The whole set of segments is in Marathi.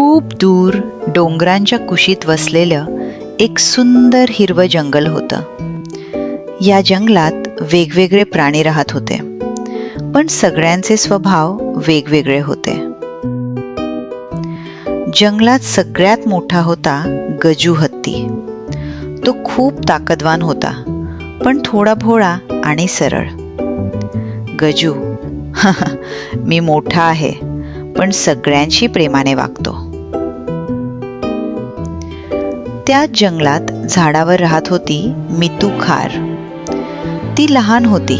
खूप दूर डोंगरांच्या कुशीत वसलेलं एक सुंदर हिरवं जंगल होतं. या जंगलात वेगवेगळे प्राणी राहत होते, पण सगळ्यांचे स्वभाव वेगवेगळे होते. जंगलात सगळ्यात मोठा होता गजू हत्ती. तो खूप ताकदवान होता, पण थोडा भोळा आणि सरळ. गजू मी मोठा आहे, पण सगळ्यांशी प्रेमाने वागतो. त्याच जंगलात झाडावर राहत होती मितू खार. ती लहान होती,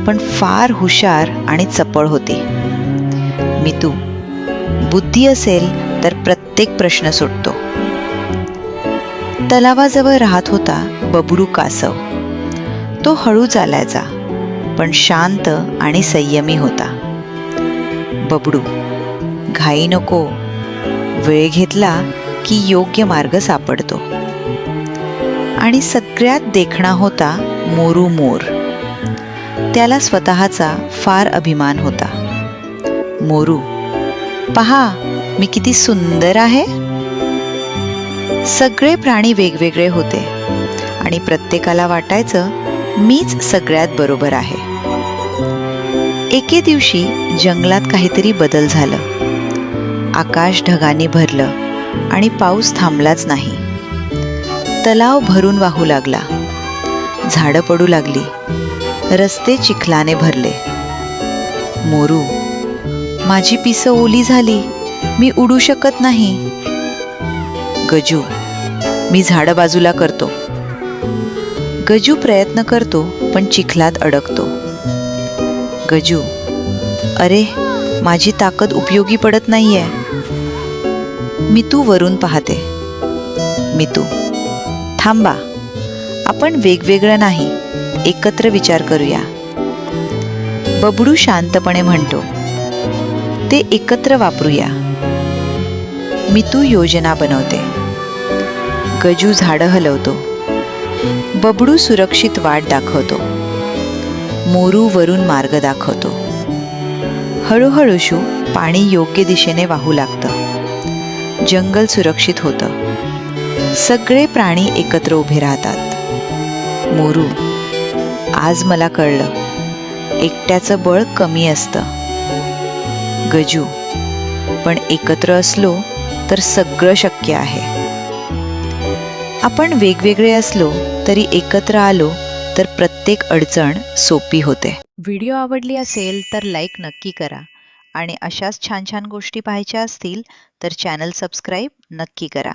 पण फार हुशार आणि चपळ होती. मितू बुद्धी असेल तर प्रत्येक प्रश्न सुटतो. तलावाजवळ राहत होता बबडू कासव. तो हळू चालायचा, पण शांत आणि संयमी होता. बबडू, घाई नको, वेळ घेतला की योग्य मार्ग सापडतो. आणि सगळ्यात देखणा होता मोरू मोर. त्याला स्वतःचा फार अभिमान होता. मोरू, पहा मी किती सुंदर आहे. सगळे प्राणी वेगवेगळे होते आणि प्रत्येकाला वाटायचं मीच सगळ्यात बरोबर आहे. एके दिवशी जंगलात काहीतरी बदल झालं. आकाश ढगांनी भरलं आणि पाऊस थांबलाच नाही. तलाव भरून वाहू लागला. झाडं पडू लागली. रस्ते चिखलाने भरले. मोरू, माझी पिसं ओली झाली, मी उडू शकत नाही. गजू, मी झाडं बाजूला करतो. गजू प्रयत्न करतो, पण चिखलात अडकतो. गजू, अरे माझी ताकद उपयोगी पडत नाहीये. मितू वरून पाहते. मितू, थांबा, आपण वेगवेगळं नाही, एकत्र विचार करूया. बबडू शांतपणे म्हणतो, ते एकत्र वापरूया. मितू योजना बनवते. गजू झाडं हलवतो. बबडू सुरक्षित वाट दाखवतो. मोरू वरून मार्ग दाखवतो. हळूहळू पाणी योग्य दिशेने वाहू लागतं. जंगल सुरक्षित होतं. सगळे प्राणी एकत्र उभे राहतात. मोरू, आज मला कळलं, एकट्याचं बळ कमी असतं. गजू, पण एकत्र असलो तर सगळं शक्य आहे. आपण वेगवेगळे असलो तरी एकत्र आलो तर प्रत्येक अडचण सोपी होते. व्हिडिओ आवडली असेल तर लाईक नक्की करा आणि अशाच छान छान गोष्टी पाहायच्या असतील तर चॅनल सबस्क्राईब नक्की करा.